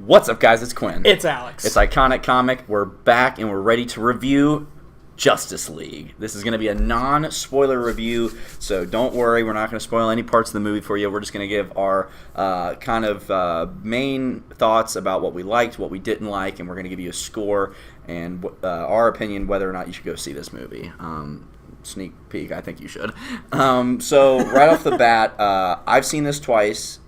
What's up, guys? It's Quinn. It's Alex. It's Iconic Comic. We're back and we're ready to review Justice League. This is going to be a non-spoiler review, so don't worry. We're not going to spoil any parts of the movie for you. We're just going to give our main thoughts about what we liked, what we didn't like, and we're going to give you a score and our opinion whether or not you should go see this movie. Sneak peek, I think you should. So right off the bat, I've seen this twice.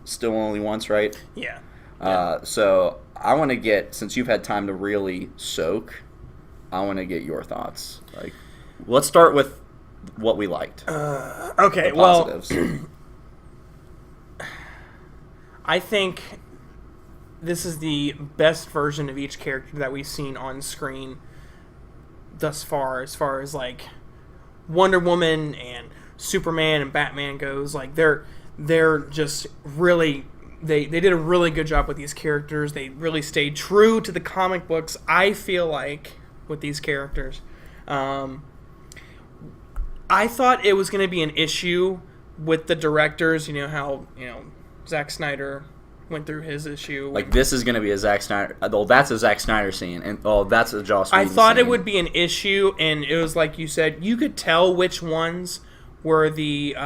Still only once, right? Yeah. So I want to get, since you've had time to really soak, I want to get your thoughts. Like, let's start with what we liked. Okay, the well, positives. I think this is the best version of each character that we've seen on screen thus far as like Wonder Woman and Superman and Batman goes. Like they're just really they did a really good job with these characters. They really stayed true to the comic books, I feel like, with these characters. I thought it was going to be an issue with the directors. You know how Zack Snyder went through his issue. Like, this is going to be a Zack Snyder. Oh, that's a Zack Snyder scene, and that's a Joss Whedon I thought scene. it would be an issue, and it was like you said. You could tell which ones were the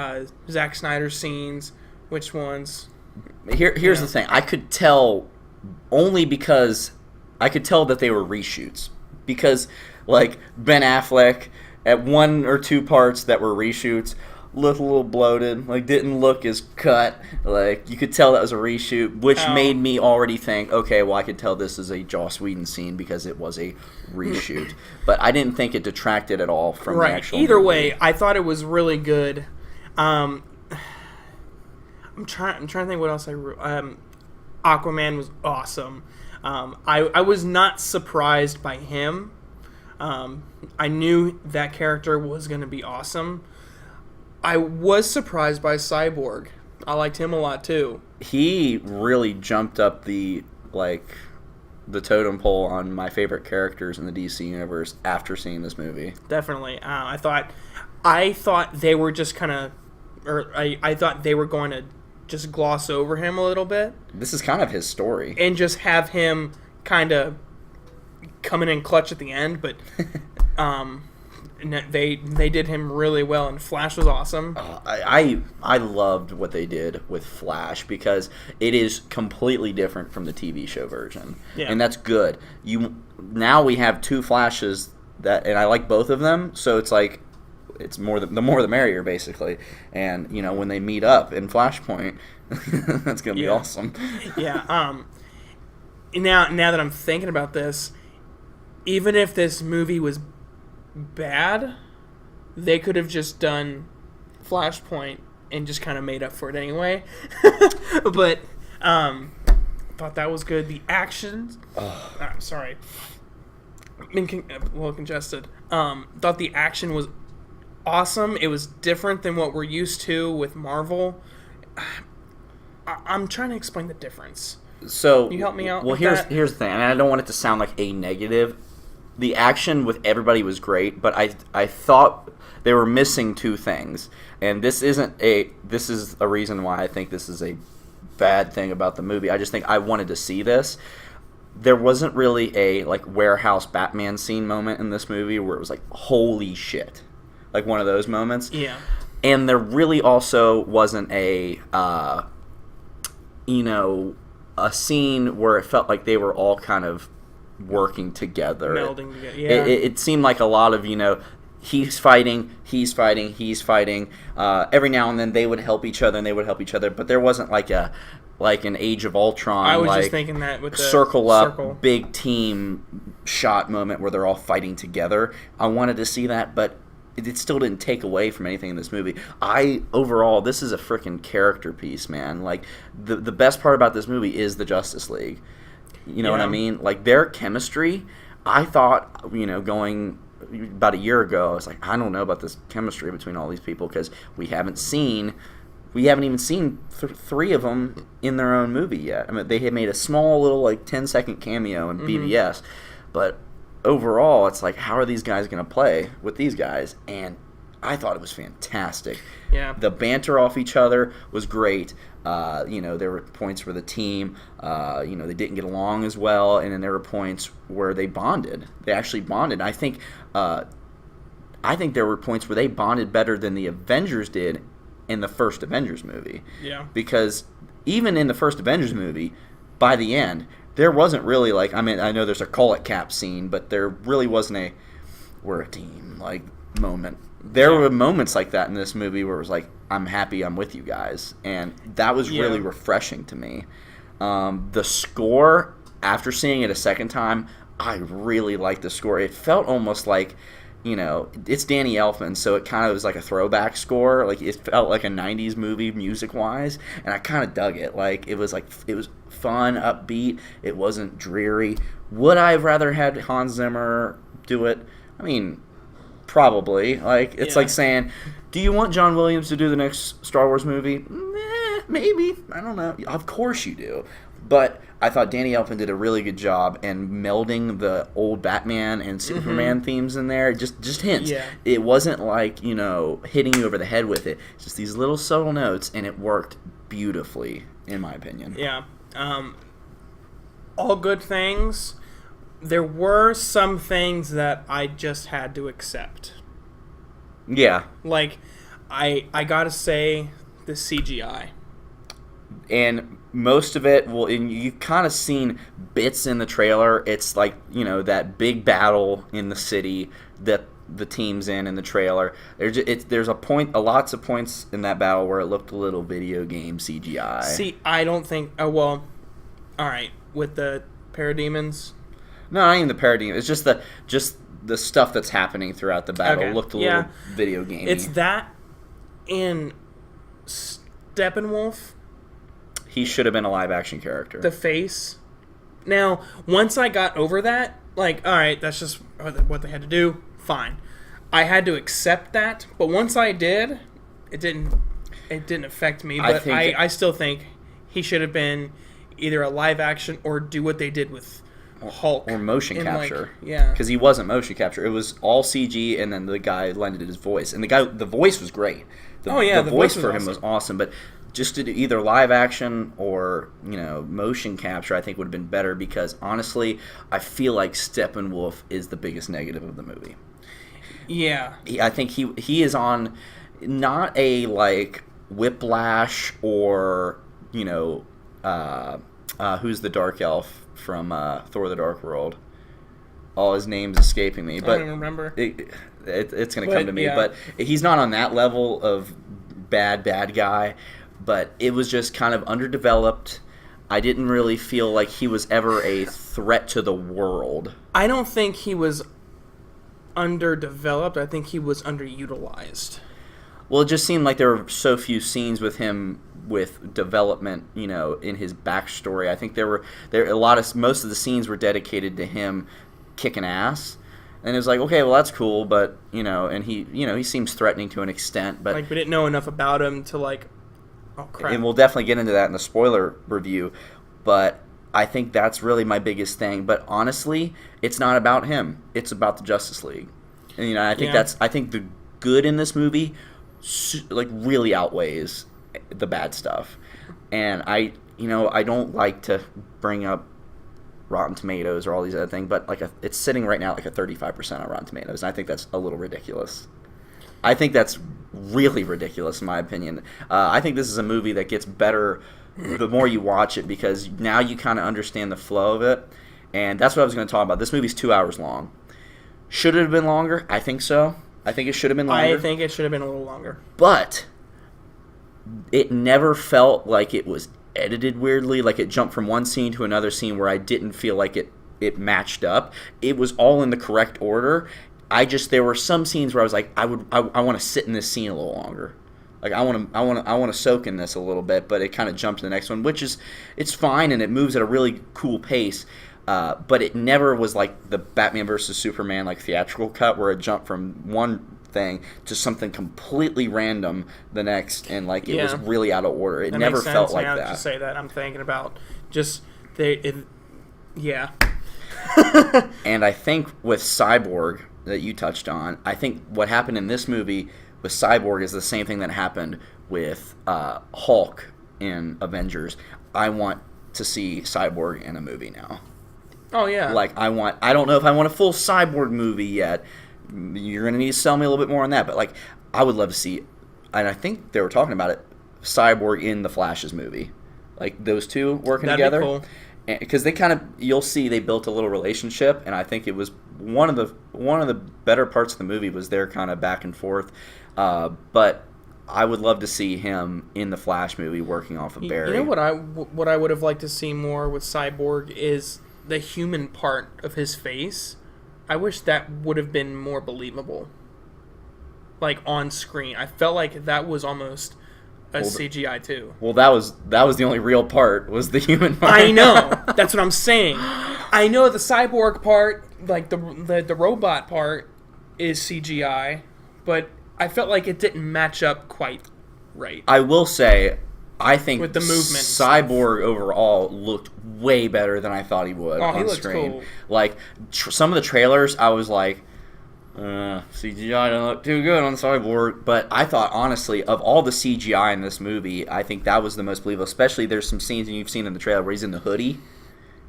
Zack Snyder scenes, which ones. Here's the thing. I could tell only because I could tell that they were reshoots. Because, like, Ben Affleck, at one or two parts that were reshoots, looked a little bloated. Like, didn't look as cut. Like, you could tell that was a reshoot, which made me already think, okay, well, I could tell this is a Joss Whedon scene because it was a reshoot. But I didn't think it detracted at all from the actual Either movie. way, I thought it was really good. I'm trying to think what else I wrote. Aquaman was awesome. I was not surprised by him. I knew that character was going to be awesome. I was surprised by Cyborg. I liked him a lot too. He really jumped up the totem pole on my favorite characters in the DC universe after seeing this movie. Definitely. I thought they were just kind of, I thought they were going to just gloss over him a little bit. This is kind of his story. And just have him kind of coming in clutch at the end, but they did him really well, and Flash was awesome. I loved what they did with Flash because it is completely different from the TV show version, and that's good. Now we have two Flashes and I like both of them, so it's like it's the more the merrier, basically. And when they meet up in Flashpoint, that's gonna be awesome. Yeah. Now that I'm thinking about this, even if this movie was bad, they could have just done Flashpoint and just kind of made up for it anyway. But thought that was good. The actions. Sorry. Been a little congested. Thought the action was awesome. It was different than what we're used to with Marvel. I'm trying to explain the difference. So can you help me out? Well, here's the thing, and I don't want it to sound like a negative. The action with everybody was great, but I thought they were missing two things, and this is a reason why I think this is a bad thing about the movie. I just think I wanted to see this. There wasn't really a warehouse Batman scene moment in this movie where it was like, holy shit, like one of those moments. Yeah. And there really also wasn't a scene where it felt like they were all kind of working together. Melding together, yeah. It seemed like a lot of, he's fighting. Every now and then they would help each other, but there wasn't like an Age of Ultron. I was just thinking that with the circle big team shot moment where they're all fighting together. I wanted to see that, but it still didn't take away from anything in this movie. Overall, this is a freaking character piece, man. Like, the best part about this movie is the Justice League. You know what I mean? Like, their chemistry, I thought, going about a year ago, I was like, I don't know about this chemistry between all these people because we haven't even seen three of them in their own movie yet. I mean, they had made a small little 10-second cameo in BVS, but overall, it's like, how are these guys going to play with these guys? And I thought it was fantastic. Yeah. The banter off each other was great. There were points where the team, they didn't get along as well, and then there were points where they bonded. They actually bonded. I think there were points where they bonded better than the Avengers did in the first Avengers movie. Yeah. Because even in the first Avengers movie, by the end, there wasn't really I know there's a call it Cap scene, but there really wasn't a we're a team moment. There were moments like that in this movie where it was like, I'm happy I'm with you guys. And that was really refreshing to me. The score, after seeing it a second time, I really liked the score. It felt almost like, it's Danny Elfman, so it kind of was like a throwback score. It felt like a 90s movie music-wise, and I kind of dug it. It was fun, upbeat. It wasn't dreary. Would I have rather had Hans Zimmer do it? I mean, probably. It's like saying, do you want John Williams to do the next Star Wars movie? Maybe. I don't know. Of course you do. But I thought Danny Elfman did a really good job in melding the old Batman and Superman themes in there. Just hints. Yeah. It wasn't hitting you over the head with it. It's just these little subtle notes, and it worked beautifully, in my opinion. Yeah. All good things. There were some things that I just had to accept. Yeah. I gotta say, the CGI. And most of it, and you've kind of seen bits in the trailer. It's that big battle in the city that the team's in the trailer. There's lots of points in that battle where it looked a little video game CGI. See, I don't think. Oh well, all right. With the parademons. No, not even the parademons. It's just the stuff that's happening throughout the battle looked a little video gamey. It's that in Steppenwolf. He should have been a live-action character. The face. Now, once I got over that, all right, that's just what they had to do. Fine. I had to accept that, but once I did, it didn't affect me. But I still think he should have been either a live-action or do what they did with Hulk. Or motion capture. Yeah. Because he wasn't motion capture. It was all CG, and then the guy lended his voice. And the voice was great. The voice for him was awesome. But just to do either live action or motion capture, I think would have been better, because honestly, I feel like Steppenwolf is the biggest negative of the movie. Yeah, I think he is on not a Whiplash or who's the dark elf from Thor: The Dark World. All his name's escaping me, but I don't even remember. It's going to come to me. Yeah. But he's not on that level of bad guy. But it was just kind of underdeveloped. I didn't really feel like he was ever a threat to the world. I don't think he was underdeveloped. I think he was underutilized. Well, it just seemed like there were so few scenes with him with development, in his backstory. I think most of the scenes were dedicated to him kicking ass. And it was like, okay, well, that's cool, but, and he seems threatening to an extent. But we didn't know enough about him to, oh, crap. And we'll definitely get into that in the spoiler review. But I think that's really my biggest thing. But honestly, it's not about him. It's about the Justice League. And, I think the good in this movie, really outweighs the bad stuff. And I don't like to bring up Rotten Tomatoes or all these other things, but it's sitting right now a 35% on Rotten Tomatoes, and I think that's a little ridiculous. I think that's really ridiculous in my opinion. I think this is a movie that gets better the more you watch it, because now you kind of understand the flow of it, and that's what I was going to talk about. This movie's 2 hours long. Should it have been longer? I think so. I think it should have been longer. I think it should have been a little longer. But it never felt like it was edited weirdly, like it jumped from one scene to another scene where I didn't feel like it matched up. It was all in the correct order. There were some scenes where I was like, I want to sit in this scene a little longer. I want to soak in this a little bit, but it kind of jumped to the next one, which is, it's fine, and it moves at a really cool pace. But it never was like the Batman vs. Superman theatrical cut where it jumped from one thing to something completely random the next, and it was really out of order. It never felt like that. Now that you say that, I'm thinking about just yeah. And I think with Cyborg that you touched on, I think what happened in this movie with Cyborg is the same thing that happened with Hulk in Avengers. I want to see Cyborg in a movie now. Oh yeah. Like I don't know if I want a full Cyborg movie yet. You're gonna need to sell me a little bit more on that. But like, I would love to see, and I think they were talking about it, Cyborg in the Flash's movie, like those two working That'd together. be cool. Because they kind of, you'll see they built a little relationship, and I think it was one of the better parts of the movie was their kind of back and forth. But I would love to see him in the Flash movie working off of Barry. You know what I would have liked to see more with Cyborg is the human part of his face. I wish that would have been more believable. Like on screen, I felt like that was almost a CGI too. Well, that was the only real part, was the human part. I know. That's what I'm saying. I know the cyborg part, like the robot part, is CGI, but I felt like it didn't match up quite right. I will say, I think With the movement Cyborg overall looked way better than I thought he would on he looked screen. cool. Like some of the trailers, I was like, CGI don't look too good on Cyborg. But I thought, honestly, of all the CGI in this movie, I think that was the most believable. Especially there's some scenes you've seen in the trailer where he's in the hoodie.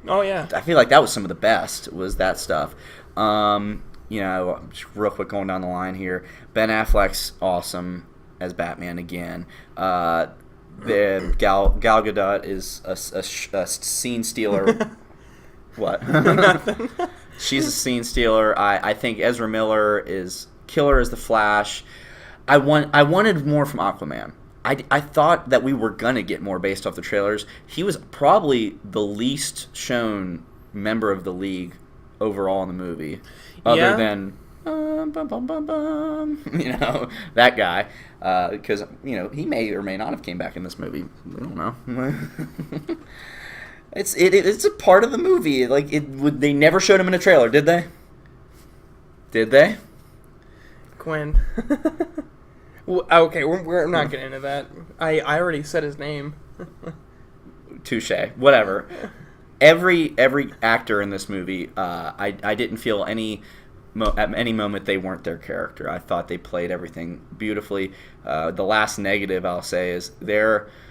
Oh yeah. I feel like that was some of the best, was that stuff. You know, just real quick going down the line here. Ben Affleck's awesome as Batman again. The Gal Gadot is a scene stealer. What? Nothing. She's a scene stealer. I think Ezra Miller is killer as the Flash. I wanted more from Aquaman. I thought that we were gonna get more based off the trailers. He was probably the least shown member of the League overall in the movie, other than bum, bum, bum, bum, you know, that guy. Because you know, he may or may not have came back in this movie. We don't know. It's a part of the movie. Like they never showed him in a trailer, did they? Did they? Quinn. Well, okay, we're not getting into that. I already said his name. Touche. Whatever. Every actor in this movie, I didn't feel at any moment they weren't their character. I thought they played everything beautifully. The last negative I'll say is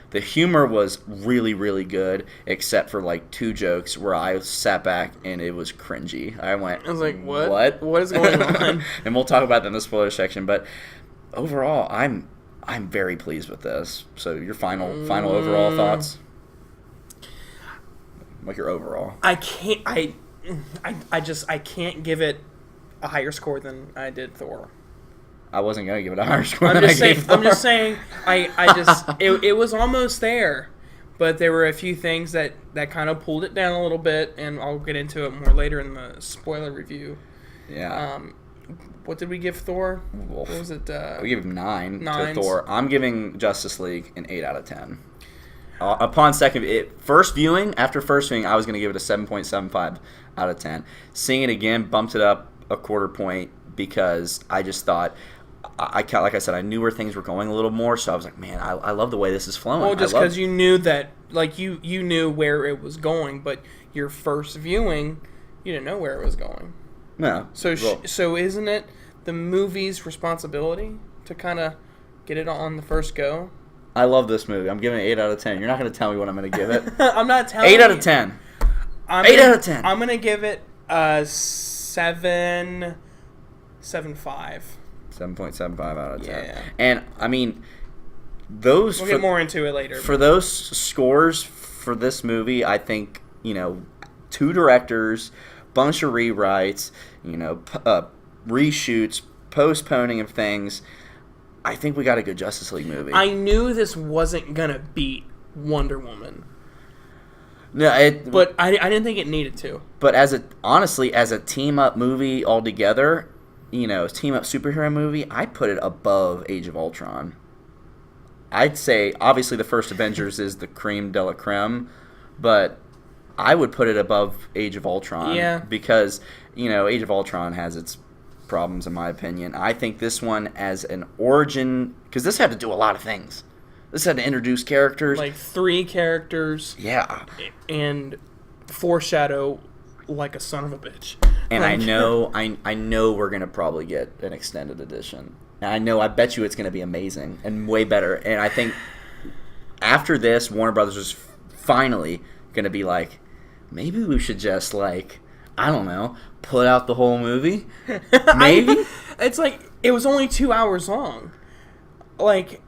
the humor was really, really good, except for like two jokes where I sat back and it was cringy. I was like, what? What is going on? And we'll talk about that in the spoiler section. But overall, I'm very pleased with this. So your final overall thoughts? Like your overall? I can't give it a higher score than I did Thor. I wasn't gonna give it a higher score. I'm just saying. It was almost there, but there were a few things that kind of pulled it down a little bit, and I'll get into it more later in the spoiler review. Yeah. What did we give Thor? What was it? We gave 9 9s. to Thor. I'm giving Justice League an 8 out of 10. Upon first viewing, after first viewing, I was going to give it a 7.75 out of 10. Seeing it again bumped it up a quarter point because I just thought, like I said, I knew where things were going a little more, so I was like, man, I love the way this is flowing. Well, just because you knew that, like, you knew where it was going, but your first viewing, you didn't know where it was going. No. So isn't it the movie's responsibility to kind of get it on the first go? I love this movie. I'm giving it 8 out of 10. You're not going to tell me what I'm going to give it. I'm not telling you. 8 out of 10. 8 out of 10. I'm going to give it a 7.5. 7.75 out of 10. Yeah. And, I mean, we'll get more into it later. For those scores for this movie, I think, you know, 2 directors, bunch of rewrites, you know, reshoots, postponing of things. I think we got a good Justice League movie. I knew this wasn't going to beat Wonder Woman. No, but I didn't think it needed to. But honestly, as a team-up movie altogether, you know, team-up superhero movie, I put it above Age of Ultron. I'd say, obviously, the first Avengers is the creme de la creme, but I would put it above Age of Ultron. Yeah. Because, you know, Age of Ultron has its problems, in my opinion. I think this one, as an origin, because this had to do a lot of things. This had to introduce characters. Like 3 characters. Yeah. And foreshadow like a son of a bitch. And I know we're going to probably get an extended edition. I bet you it's going to be amazing and way better. And I think after this, Warner Brothers is finally going to be like, maybe we should just, like, I don't know, put out the whole movie? Maybe? It's like, it was only 2 hours long. Like,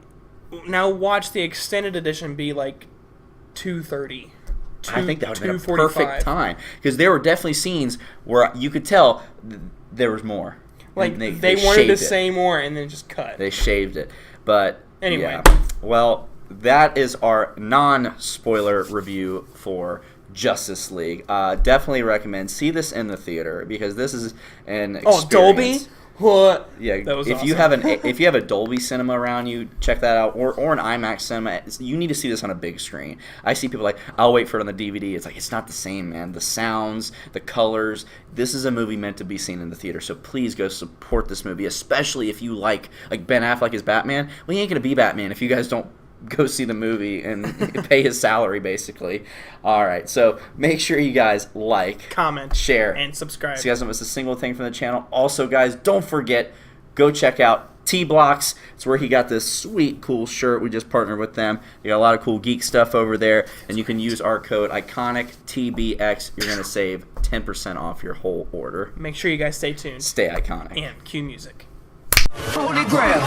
now watch the extended edition be like 2:30. I think that would have been a perfect time. Because there were definitely scenes where you could tell there was more. Like, they wanted to say more and then just cut. They shaved it. But, anyway. Yeah. Well, that is our non-spoiler review for Justice League. Definitely recommend. See this in the theater because this is an experience. Oh, Dolby? What? Yeah, that was if awesome. you have a Dolby cinema around you, check that out, or an IMAX cinema. You need to see this on a big screen. I see people like, I'll wait for it on the DVD. It's like, it's not the same, man. The sounds, the colors. This is a movie meant to be seen in the theater. So please go support this movie, especially if you like Ben Affleck as Batman. Well, he ain't gonna be Batman if you guys don't go see the movie and pay his salary, basically. All right, so make sure you guys like, comment, share, and subscribe. So you guys don't miss a single thing from the channel. Also, guys, don't forget, go check out T-Blocks. It's where he got this sweet, cool shirt. We just partnered with them. They got a lot of cool geek stuff over there, and you can use our code ICONICTBX. You're going to save 10% off your whole order. Make sure you guys stay tuned. Stay iconic. And cue music. Holy Grail.